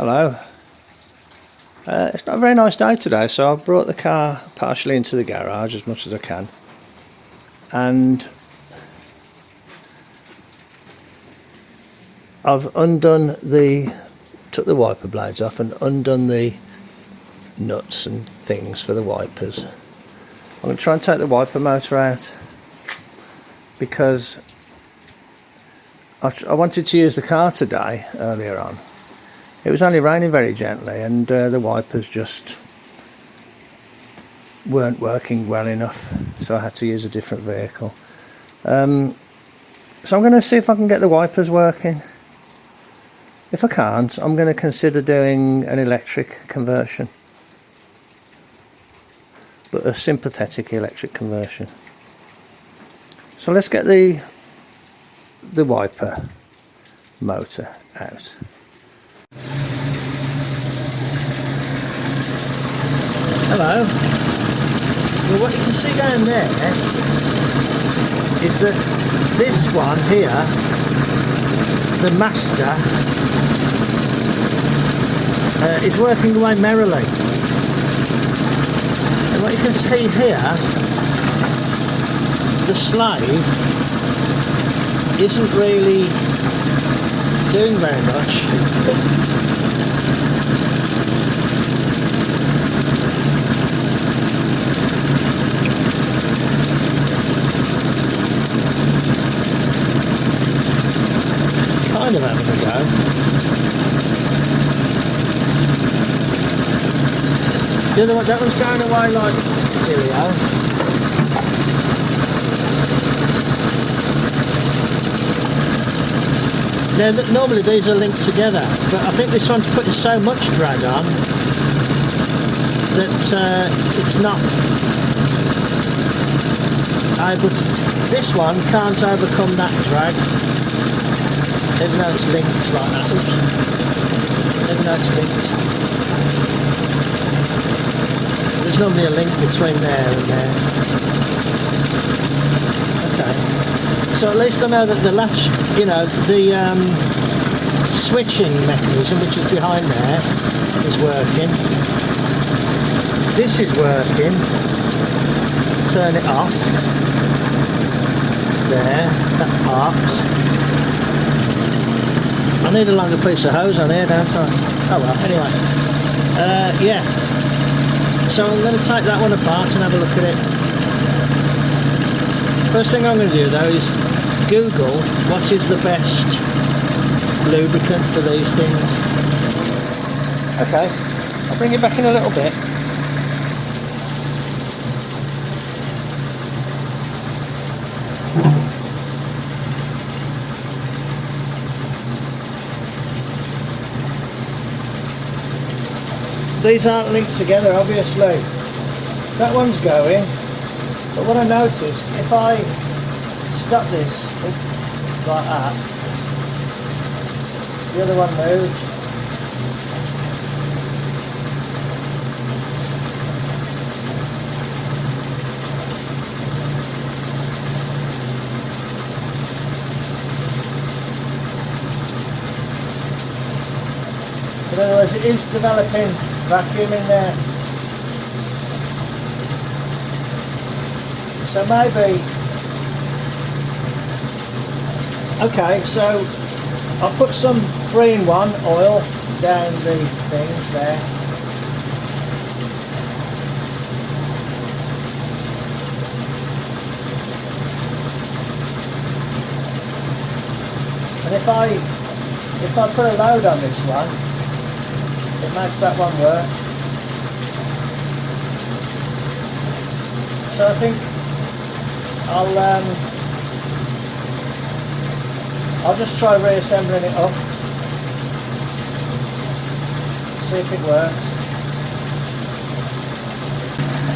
Hello. It's not a very nice day today, so I've brought the car partially into the garage as much as I can, and I've took the wiper blades off and undone the nuts and things for the wipers. I'm going to try and take the wiper motor out because I wanted to use the car today earlier on. It was only raining very gently, and the wipers just weren't working well enough, so I had to use a different vehicle. So I'm going to see if I can get the wipers working. If I can't, I'm going to consider doing an electric conversion, but a sympathetic electric conversion. So let's get the wiper motor out. Hello. Well, what you can see down there is that this one here, the master, is working away merrily. And what you can see here, the slave isn't really doing very much. Kind of having a go. The other one, that one's going away like cheerio. Now, normally these are linked together, but I think this one's putting so much drag on that it's not able to. This one can't overcome that drag. Even though it's linked like that. Oops. Even though it's linked. There's normally a link between there and there. Okay. So at least I know that the latch, you know, the switching mechanism, which is behind there, is working. This is working. Turn it off. There, that parks. I need a longer piece of hose on here, don't I? Oh well, anyway. Yeah. So I'm going to take that one apart and have a look at it. First thing I'm going to do though is Google what is the best lubricant for these things. Okay, I'll bring it back in a little bit. These aren't linked together, obviously. That one's going, but what I noticed, if I stop this like that, the other one moves. In other words, it is developing vacuum in there. So maybe, okay, so I'll put some 3-in-1 oil down the things there. And if I put a load on this one, it makes that one work. So I think I'll just try reassembling it up, see if it works.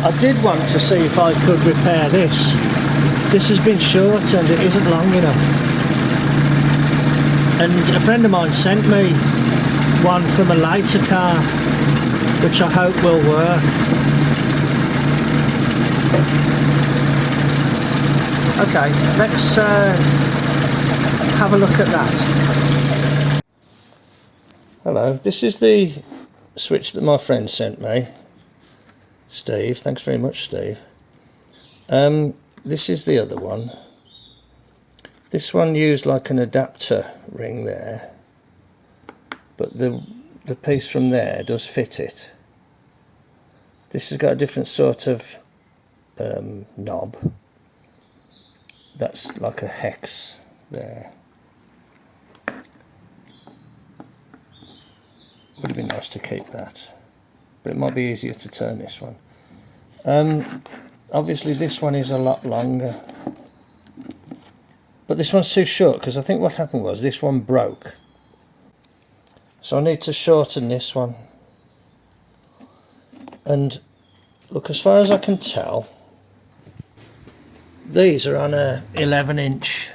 I did want to see if I could repair this. This has been short and it isn't long enough. And a friend of mine sent me one from a later car, which I hope will work. Okay, let's have a look at that. Hello, this is the switch that my friend sent me. Steve, thanks very much, Steve. This is the other one. This one used like an adapter ring there, but the piece from there does fit it. This has got a different sort of knob. That's like a hex there. Would have been nice to keep that, but it might be easier to turn this one. Obviously this one is a lot longer, but this one's too short because I think what happened was this one broke. So I need to shorten this one. And look, as far as I can tell, these are on a 11-inch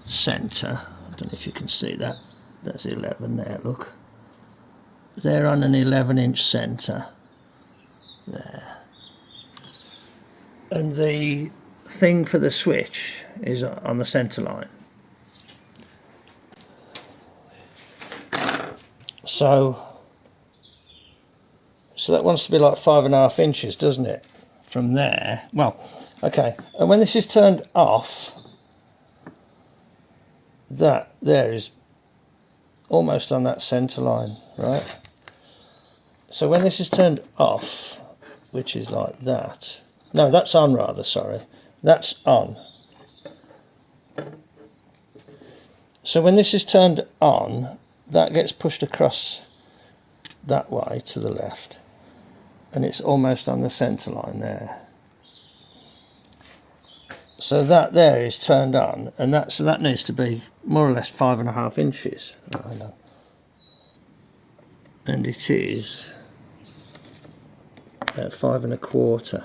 centre. I don't know if you can see that. There's 11 there, look. They're on an 11-inch centre there. And the thing for the switch is on the centre line. So that wants to be like 5.5 inches, doesn't it? From there. Well, okay. And when this is turned off, that there is almost on that centre line, right? So when this is turned off, which is like that, no, that's on rather, sorry, that's on. So when this is turned on, that gets pushed across that way to the left, and it's almost on the centre line there. So that there is turned on, and that needs to be more or less 5.5 inches. I know. And it is 5.25.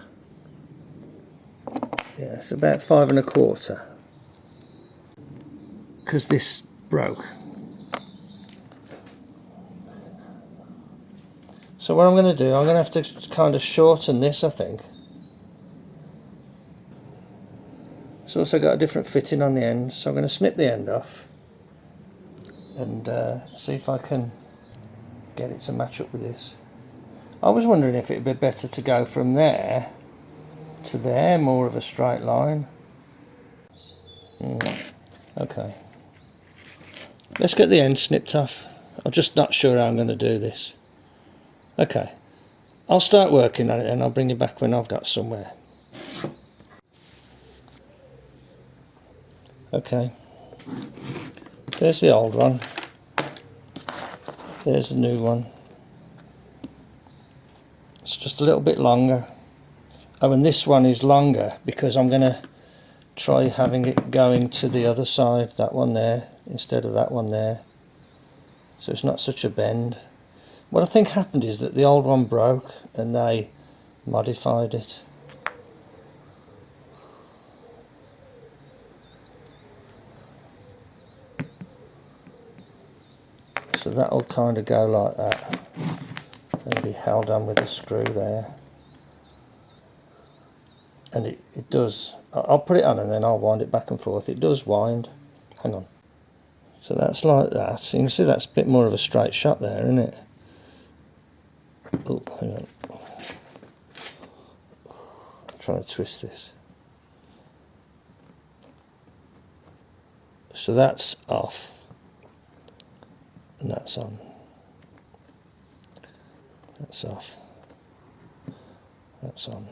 Yeah, it's about 5.25. Because this broke. So what I'm going to do, I'm going to have to kind of shorten this, I think. It's also got a different fitting on the end, so I'm going to snip the end off and see if I can get it to match up with this. I was wondering if it would be better to go from there to there, more of a straight line. Okay, let's get the end snipped off. I'm just not sure how I'm going to do this. Okay, I'll start working on it and I'll bring you back when I've got somewhere. Okay, there's the old one, there's the new one. It's just a little bit longer. Oh, and this one is longer because I'm going to try having it going to the other side, that one there, instead of that one there. So it's not such a bend. What I think happened is that the old one broke and they modified it. So that'll kind of go like that and be held on with a screw there. And it does, I'll put it on and then I'll wind it back and forth. It does wind. Hang on. So that's like that. So you can see that's a bit more of a straight shot there, isn't it? Oh, hang on. I'm trying to twist this. So that's off. And that's on. That's off. That's on.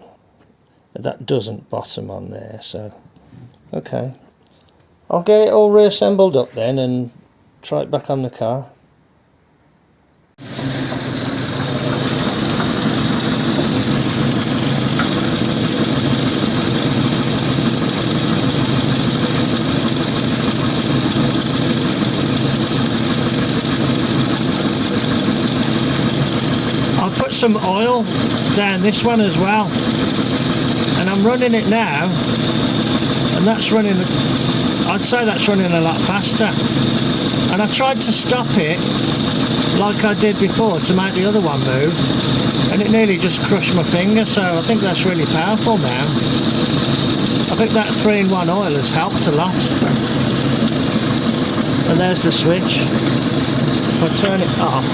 That doesn't bottom on there, so okay. I'll get it all reassembled up then and try it back on the car. I'll put some oil down this one as well. And I'm running it now, and that's running, I'd say that's running a lot faster. And I tried to stop it like I did before to make the other one move, and it nearly just crushed my finger, so I think that's really powerful now. I think that 3-in-1 oil has helped a lot. And there's the switch. If I I turn it off,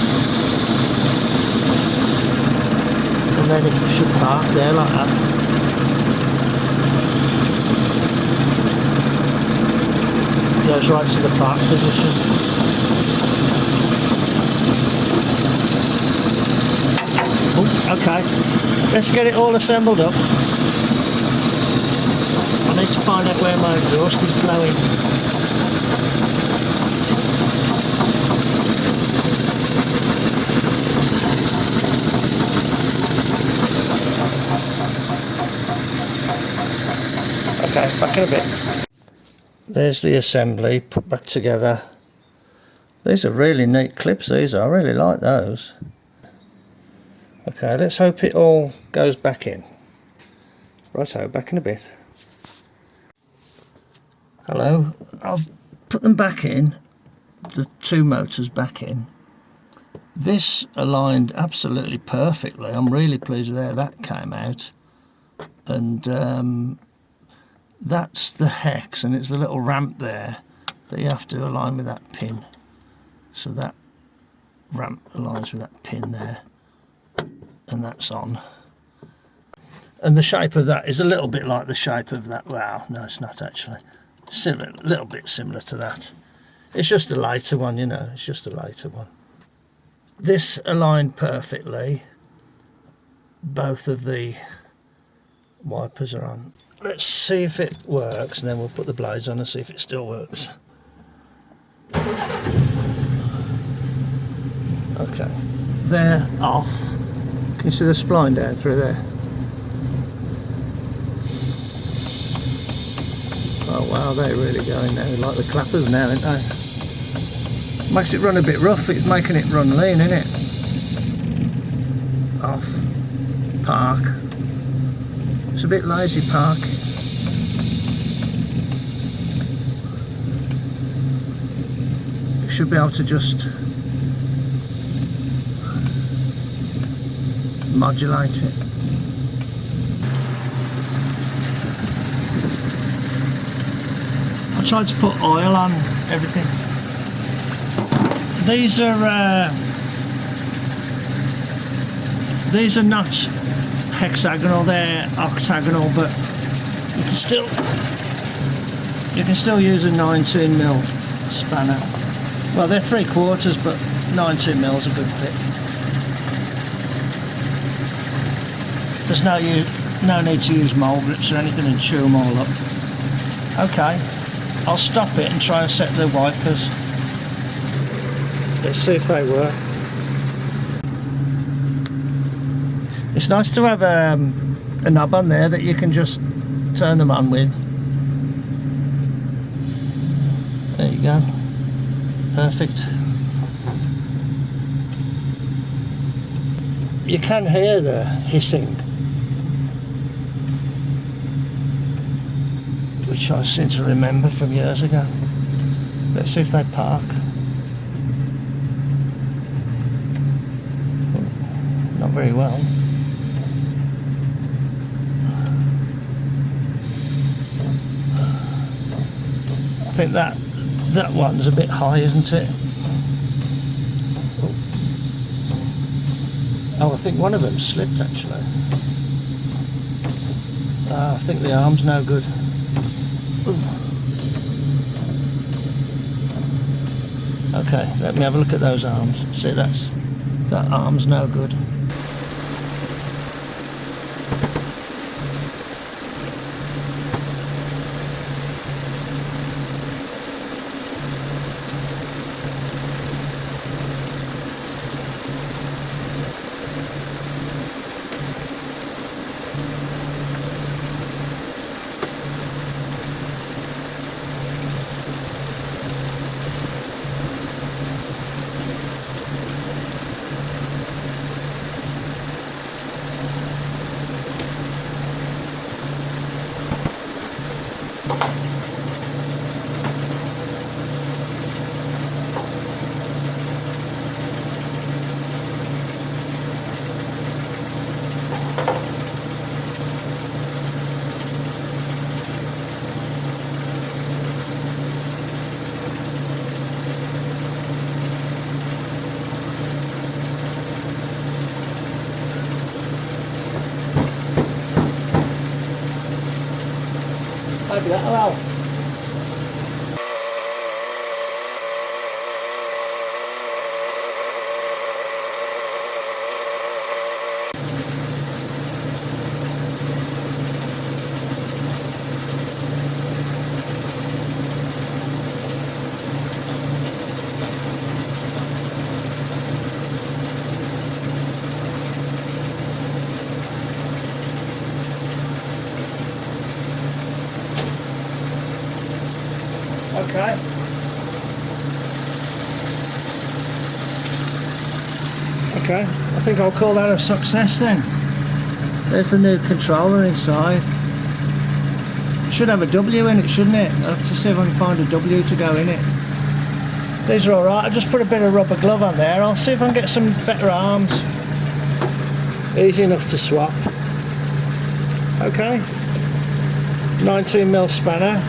and then it should park there like that. Goes right to the park position. Oh, okay, let's get it all assembled up. I need to find out where my exhaust is blowing. Okay, back in a bit. There's the assembly put back together. These are really neat clips, these are. I really like those. Okay, let's hope it all goes back in. Righto, back in a bit. Hello, I've put them back in, the two motors back in. This aligned absolutely perfectly. I'm really pleased with how that came out. And that's the hex, and it's the little ramp there that you have to align with that pin. So that ramp aligns with that pin there, and that's on. And the shape of that is a little bit like the shape of that. Wow, no, it's not actually. Similar, a little bit similar to that. It's just a later one, you know, it's just a later one. This aligned perfectly. Both of the wipers are on. Let's see if it works, and then we'll put the blades on and see if it still works. Okay, they're off. Can you see the spline down through there? Oh wow, they're really going now, like the clappers now, aren't they? Makes it run a bit rough, it's making it run lean, isn't it? Off. Park. It's a bit lazy park. You should be able to just modulate it. I tried to put oil on everything. These are not hexagonal, they're octagonal, but you can still use a 19mm spanner. Well, they're 3/4, but 19mm is a good fit. There's no need to use mole grips or anything and chew them all up. Okay, I'll stop it and try and set the wipers. Let's see if they work. It's nice to have a knob on there that you can just turn them on with. There you go. Perfect. You can hear the hissing, which I seem to remember from years ago. Let's see if they park. Not very well. I think that one's a bit high, isn't it? Oh, I think one of them slipped actually. I think the arm's no good. Ooh. Okay, let me have a look at those arms. See, that arm's no good. maybe that'll help. Okay. Okay, I think I'll call that a success then. There's the new controller inside. Should have a W in it, shouldn't it? I'll have to see if I can find a W to go in it. These are alright, I just put a bit of rubber glove on there. I'll see if I can get some better arms. Easy enough to swap. Okay. 19mm spanner.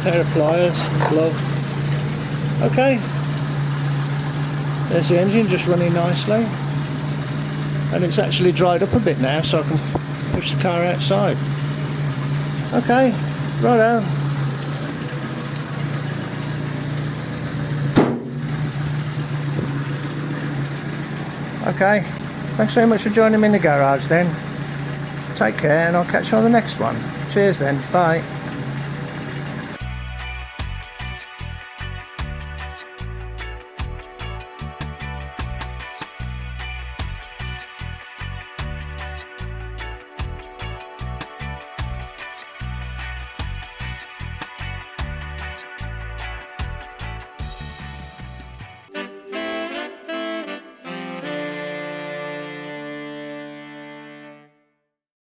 Pair of pliers, glove. Okay, there's the engine just running nicely, and it's actually dried up a bit now, so I can push the car outside. Okay, righto. Okay, thanks very much for joining me in the garage then. Take care, and I'll catch you on the next one. Cheers then, bye.